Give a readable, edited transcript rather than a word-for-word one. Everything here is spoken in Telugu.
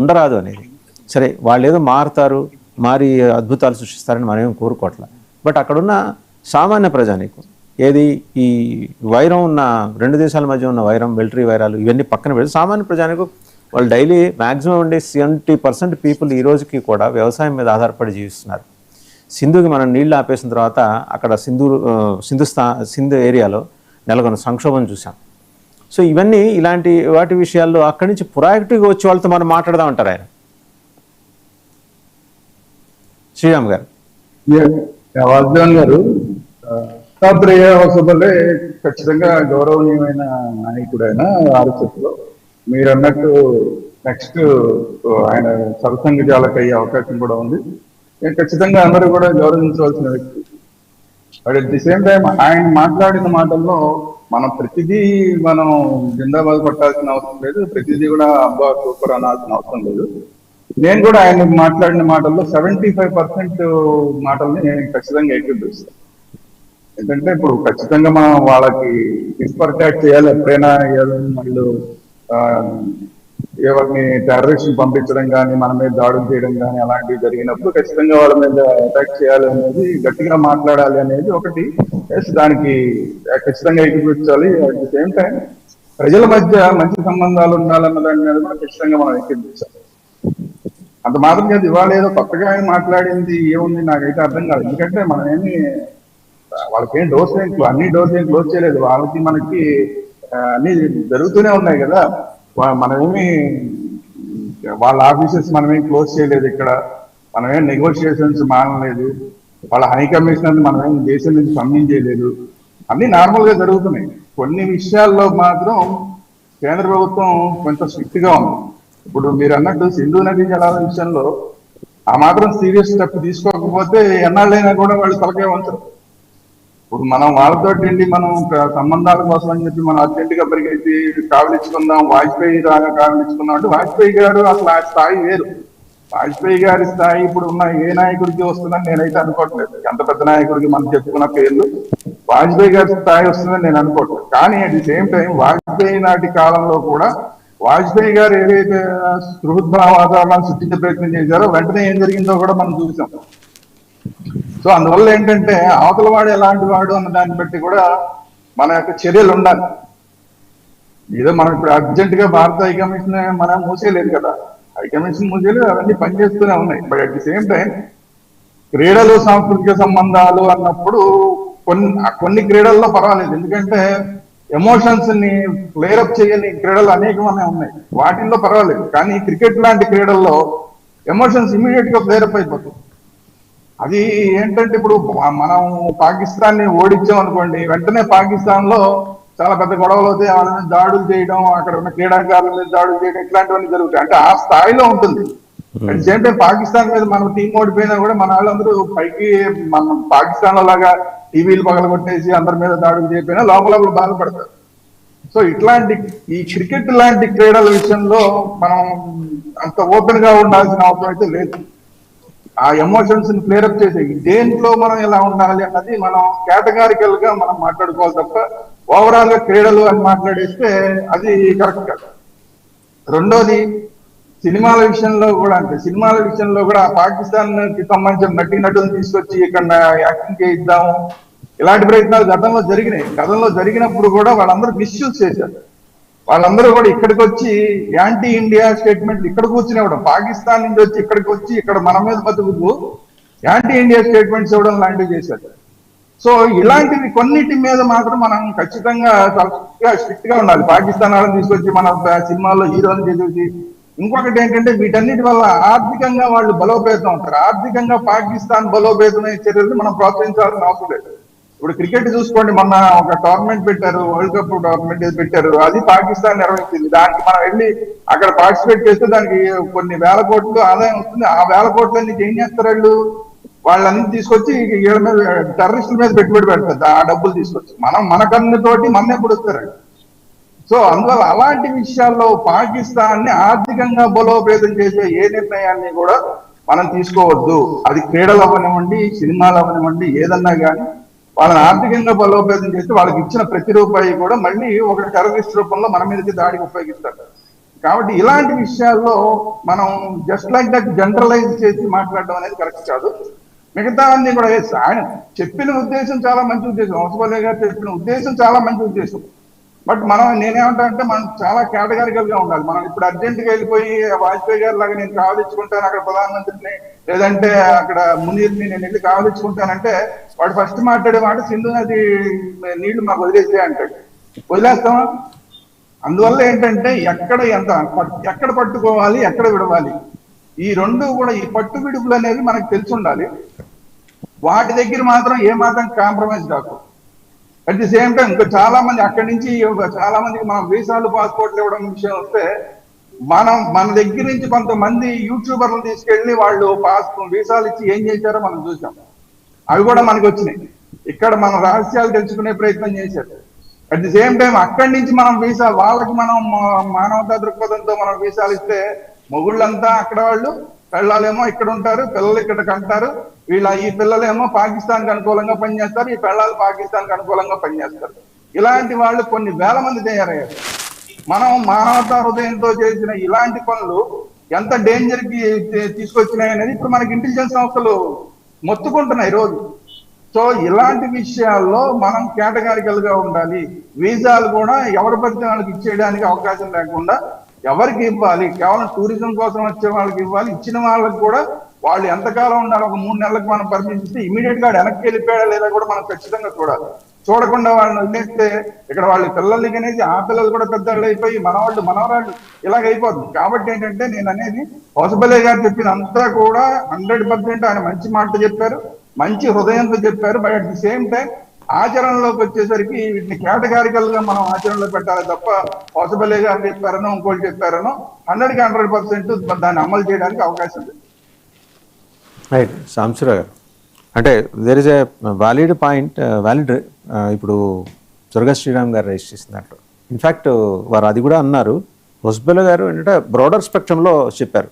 ఉండరాదు అనేది. సరే వాళ్ళు ఏదో మారుతారు, మారి అద్భుతాలు సృష్టిస్తారని మనం ఏం కోరుకోవట్లే. బట్ అక్కడున్న సామాన్య ప్రజానీకం ఏది ఈ వైరం ఉన్న 2 దేశాల మధ్య ఉన్న వైరం, మిలిటరీ వైరాలు ఇవన్నీ పక్కన పెట్టి సామాన్య ప్రజానీకం వాళ్ళు డైలీ మ్యాక్సిమం ఉండే 70% పీపుల్ ఈ రోజుకి కూడా వ్యవసాయం మీద ఆధారపడి జీవిస్తున్నారు. సింధుకి మనం నీళ్లు ఆపేసిన తర్వాత అక్కడ సింధు ఏరియాలో నెలకొన్న సంక్షోభం చూసాం. సో ఇవన్నీ ఇలాంటి వాటి విషయాల్లో అక్కడి నుంచి ప్రొయాక్టివ్గా వచ్చే వాళ్ళతో మనం మాట్లాడదామంటారు ఆయన శ్రీరామ్ గారు. వాగ్దాన్ గారు సభలే ఖచ్చితంగా గౌరవనీయమైన నాయకుడైన ఆర్ఎస్ఎస్ లో మీరు అన్నట్టు నెక్స్ట్ ఆయన సర్వసంఘచాలక అయ్యే అవకాశం కూడా ఉంది. ఖచ్చితంగా అందరూ కూడా గౌరవించవలసిన వ్యక్తి. But at the same time ఆయన మాట్లాడిన మాటల్లో మనం ప్రతిదీ మనం జిందాబాద్ పట్టాల్సిన అవసరం లేదు, ప్రతిదీ కూడా అబ్బా సూపర్ అనాల్సిన అవసరం లేదు. నేను కూడా ఆయన మాట్లాడిన మాటల్లో 75% మాటల్ని నేను ఖచ్చితంగా ఏకీభవిస్తాను. ఎందుకంటే ఇప్పుడు ఖచ్చితంగా మనం వాళ్ళకి డిస్పర్ అటాక్ చేయాలి. ఎప్పుడైనా వాళ్ళు ఎవరిని టెర్రరిస్ట్ పంపించడం కానీ మన మీద దాడులు చేయడం కానీ అలాంటివి జరిగినప్పుడు ఖచ్చితంగా వాళ్ళ మీద అటాక్ చేయాలి అనేది, గట్టిగా మాట్లాడాలి అనేది ఒకటి. దానికి ఖచ్చితంగా ఏకీభవించాలి. అట్ ది సేమ్ టైం ప్రజల మధ్య మంచి సంబంధాలు ఉండాలన్న దాని మీద కూడా ఖచ్చితంగా మనం ఏకీభవించాలి. అంత మాత్రం చేసి ఇవాళ ఏదో కొత్తగా మాట్లాడింది ఏముంది నాకైతే అర్థం కాదు. ఎందుకంటే మనం వాళ్ళకేం అన్ని డోర్స్ ఏం క్లోజ్ చేయలేదు. వాళ్ళకి మనకి అన్ని జరుగుతూనే ఉన్నాయి కదా. మనమేమి వాళ్ళ ఆఫీసెస్ మనమేం క్లోజ్ చేయలేదు, ఇక్కడ మనమేం నెగోషియేషన్స్ మానలేదు, వాళ్ళ హై కమిషనర్ మనమేం దేశం నుంచి పంపించేయలేదు. అన్ని నార్మల్ గా జరుగుతున్నాయి. కొన్ని విషయాల్లో మాత్రం కేంద్ర ప్రభుత్వం కొంత స్ట్రిక్ట్ గా ఉంది. ఇప్పుడు మీరు అన్నట్టు సింధు నదీ జలాల విషయంలో ఆ మాత్రం సీరియస్ స్టెప్ తీసుకోకపోతే ఎన్నాళ్ళైనా కూడా వాళ్ళు తలకే వంచరు. ఇప్పుడు మనం వాళ్ళతో మనం సంబంధాల కోసం అని చెప్పి మనం అర్జెంట్ గా పరిగెత్తి కావలించుకుందాం, వాజ్పేయి దాకా కావలించుకుందాం అంటే వాజ్పేయి గారు అసలు ఆ స్థాయి వేరు. వాజ్పేయి గారి స్థాయి ఇప్పుడు ఉన్న ఏ నాయకుడికి వస్తుందని నేనైతే అనుకోవట్లేదు. ఎంత పెద్ద నాయకుడికి మనం చెప్పుకున్న పేర్లు వాజ్పేయి గారి స్థాయి వస్తుందని నేను అనుకోవట్లేదు. కానీ at the same time Vajpayee నాటి కాలంలో కూడా వాజ్పేయి గారు ఏదైతే సృహద్భావ వాతావరణాన్ని సృష్టించే ప్రయత్నం చేశారో వెంటనే ఏం జరిగిందో కూడా మనం చూసాం. సో అందువల్ల ఏంటంటే అవతల వాడు ఎలాంటి వాడు అన్న దాన్ని బట్టి కూడా మన యొక్క చర్యలు ఉండాలి. ఏదో మనం ఇప్పుడు అర్జెంట్ గా భారత హైకమిషన్ మనం మూసేయలేదు కదా, హైకమిషన్ మూసేయలేదు, అవన్నీ పనిచేస్తూనే ఉన్నాయి. But at the same time క్రీడలు సాంస్కృతిక సంబంధాలు అన్నప్పుడు కొన్ని క్రీడల్లో పర్వాలేదు. ఎందుకంటే ఎమోషన్స్ ని ఫ్లేరప్ చేయని క్రీడలు అనేకమే ఉన్నాయి, వాటిల్లో పర్వాలేదు. కానీ క్రికెట్ లాంటి క్రీడల్లో ఎమోషన్స్ ఇమీడియట్ గా ఫ్లేరప్ అయిపోతాయి. అది ఏంటంటే ఇప్పుడు మనం పాకిస్తాన్ ని ఓడించాం అనుకోండి, వెంటనే పాకిస్తాన్ లో చాలా పెద్ద గొడవలు అవుతాయి, వాళ్ళ మీద దాడులు చేయడం, అక్కడ ఉన్న క్రీడాకారుల మీద దాడులు చేయడం, ఇట్లాంటివన్నీ జరుగుతాయి. అంటే ఆ స్థాయిలో ఉంటుంది. అట్ సేమ్ టైం పాకిస్తాన్ మీద మనం టీం ఓడిపోయినా కూడా మన వాళ్ళందరూ పైకి మనం పాకిస్తాన్ లో లాగా టీవీలు పగలగొట్టేసి అందరి మీద దాడులు చేయకపోయినా లోపల బాధపడతారు. సో ఇట్లాంటి ఈ క్రికెట్ లాంటి క్రీడల విషయంలో మనం అంత ఓపెన్ గా ఉండాల్సిన అవసరం అయితే లేదు. ఆ ఎమోషన్స్ ని క్లియరప్ చేసే దేంట్లో మనం ఎలా ఉండాలి అన్నది మనం కేటగారికల్ గా మనం మాట్లాడుకోవాలి తప్ప ఓవరాల్ గా క్రీడలు అని మాట్లాడేస్తే అది కరెక్ట్ కాదు. రెండోది సినిమాల విషయంలో కూడా అంటే సినిమాల విషయంలో కూడా పాకిస్తాన్ కి సంబంధించిన నటీనటులను తీసుకొచ్చి ఇక్కడ యాక్టింగ్ చేయిద్దాము, ఇలాంటి ప్రయత్నాలు గతంలో జరిగినప్పుడు కూడా వాళ్ళందరూ మిస్యూజ్ చేశారు. వాళ్ళందరూ కూడా ఇక్కడికి వచ్చి యాంటీ ఇండియా స్టేట్మెంట్ ఇక్కడ కూర్చునివ్వడం, పాకిస్తాన్ నుంచి వచ్చి ఇక్కడికి వచ్చి ఇక్కడ మన మీద బతుకుతూ యాంటీ ఇండియా స్టేట్మెంట్స్ ఇవ్వడం లాంటివి చేశారు. సో ఇలాంటివి కొన్నిటి మీద మాత్రం మనం ఖచ్చితంగా స్ట్రిక్ట్ గా ఉండాలి. పాకిస్తాన్ వాళ్ళని తీసుకొచ్చి మన సినిమాల్లో హీరోని చేసేసి ఇంకొకటి ఏంటంటే వీటన్నిటి వల్ల ఆర్థికంగా వాళ్ళు బలోపేతం అవుతారు. ఆర్థికంగా పాకిస్తాన్ బలోపేతమైన చర్యలు మనం ప్రోత్సహించాల్సిన అవసరం లేదు. ఇప్పుడు క్రికెట్ చూసుకోండి, మొన్న ఒక టోర్నమెంట్ పెట్టారు, వరల్డ్ కప్ టోర్నమెంట్ పెట్టారు, అది పాకిస్తాన్ నిర్వహించింది. దానికి మనం వెళ్ళి అక్కడ పార్టిసిపేట్ చేస్తే దానికి కొన్ని వేల కోట్లు ఆదాయం వస్తుంది. ఆ వేల కోట్లన్నీ ఏం చేస్తారు వాళ్ళన్నీ తీసుకొచ్చి వీళ్ళ మీద టెర్రరిస్టుల మీద పెట్టుబడి పెడతారు. ఆ డబ్బులు తీసుకొచ్చి మన కన్నుతోటి మన ఎప్పుడు వస్తారు. సో అందువల్ల అలాంటి విషయాల్లో పాకిస్తాన్ ని ఆర్థికంగా బలోపేతం చేసే ఏ నిర్ణయాన్ని కూడా మనం తీసుకోవద్దు. అది క్రీడలు అవ్వనివ్వండి, సినిమాలు అవ్వనివ్వండి, ఏదన్నా కానీ వాళ్ళని ఆర్థికంగా బలోపేతం చేస్తే వాళ్ళకి ఇచ్చిన ప్రతి రూపాయి కూడా మళ్ళీ ఒక టెర్రరిస్ట్ రూపంలో మన మీదకి దాడికి ఉపయోగిస్తారు. కాబట్టి ఇలాంటి విషయాల్లో మనం జస్ట్ లైక్ దట్ జనరలైజ్ చేసి మాట్లాడడం అనేది కరెక్ట్ కాదు. మిగతా అన్ని కూడా ఆయన చెప్పిన ఉద్దేశం చాలా మంచి ఉద్దేశం, హౌసబలే గారు చెప్పిన ఉద్దేశం చాలా మంచి ఉద్దేశం. బట్ నేనేమంటా అంటే మనం చాలా కేటగారికల్ గా ఉండాలి. మనం ఇప్పుడు అర్జెంట్ గా వెళ్ళిపోయి వాజ్పేయి గారి లాగా నేను కావలించుకుంటాను అక్కడ ప్రధానమంత్రిని, లేదంటే అక్కడ మునీర్ని నేను వెళ్ళి కావలించుకుంటానంటే వాడు ఫస్ట్ మాట్లాడే మాట సింధు నది నీళ్లు మాకు వదిలేసే అంటాడు. వదిలేస్తామా? అందువల్ల ఏంటంటే ఎక్కడ పట్టుకోవాలి, ఎక్కడ విడవాలి, ఈ రెండు కూడా ఈ పట్టు విడుపులు అనేది మనకు తెలిసి ఉండాలి. వాటి దగ్గర మాత్రం ఏ మాత్రం కాంప్రమైజ్ కాకు. అట్ ది సేమ్ టైం ఇంకా చాలా మంది అక్కడి నుంచి చాలా మందికి మనం వీసాలు పాస్పోర్ట్లు ఇవ్వడం విషయం వస్తే మన దగ్గర నుంచి కొంతమంది యూట్యూబర్లు తీసుకెళ్లి వాళ్ళు వీసాలు ఇచ్చి ఏం చేశారో మనం చూసాం. అవి కూడా మనకి వచ్చినాయి. ఇక్కడ మన రహస్యాలు తెలుసుకునే ప్రయత్నం చేశారు. అట్ ది సేమ్ టైం అక్కడి నుంచి మనం వాళ్ళకి మనం మానవతా దృక్పథంతో మనం వీసాలు ఇస్తే మొగుళ్ళంతా అక్కడ వాళ్ళు, పెళ్ళాలేమో ఇక్కడ ఉంటారు, పిల్లలు ఇక్కడ కంటారు. ఈ పిల్లలేమో పాకిస్తాన్కి అనుకూలంగా పనిచేస్తారు, ఈ పెళ్ళాలు పాకిస్తాన్కి అనుకూలంగా పనిచేస్తారు. ఇలాంటి వాళ్ళు కొన్ని వేల మంది తయారయ్యారు. మనం మానవతా హృదయంతో చేసిన ఇలాంటి పనులు ఎంత డేంజర్ కి తీసుకొచ్చినాయి అనేది ఇప్పుడు మనకి ఇంటెలిజెన్స్ సంస్థలు మొత్తుకుంటున్నాయి రోజు. సో ఇలాంటి విషయాల్లో మనం కేటగారికల్ గా ఉండాలి. వీసాలు కూడా ఎవరి పడితే వాళ్ళకి ఇచ్చేయడానికి అవకాశం లేకుండా ఎవరికి ఇవ్వాలి, కేవలం టూరిజం కోసం వచ్చే వాళ్ళకి ఇవ్వాలి. ఇచ్చిన వాళ్ళకి కూడా వాళ్ళు ఎంతకాలం ఉండాలి, ఒక 3 నెలలకు మనం పర్మిషన్ ఇస్తే ఇమీడియట్ గా వెనక్కి వెళ్ళిపోయాడా లేదా కూడా మనం ఖచ్చితంగా చూడాలి. చూడకుండా వాళ్ళని వదిలేస్తే ఇక్కడ వాళ్ళ పిల్లలకి అనేది ఆ పిల్లలు కూడా పెద్దవాళ్ళు అయిపోయి మనవరాళ్ళు ఇలాగ అయిపోతుంది. కాబట్టి ఏంటంటే నేను అనేది హౌసబలే గారు చెప్పినంతా కూడా 100% ఆయన మంచి మాట చెప్పారు, మంచి హృదయంతో చెప్పారు. But at the same time ఆచరణలోకి వచ్చేసరికి వీటిని కేటగారికల్ గా మనం ఆచరణలో పెట్టాలి తప్ప హౌసబలే గారు చెప్పారనో ఇంకోటి చెప్పారనో 100% దాన్ని అమలు చేయడానికి అవకాశం లేదు. రైట్ సాంబశివరావు గారు, అంటే there is a valid point, valid ఇప్పుడు దుర్గా శ్రీరామ్ గారు రైజ్ చేసినట్టు. ఇన్ఫ్యాక్ట్ వారు అది కూడా అన్నారు. హౌసబలే గారు ఏంటంటే బ్రాడర్ స్పెక్ట్రంలో చెప్పారు.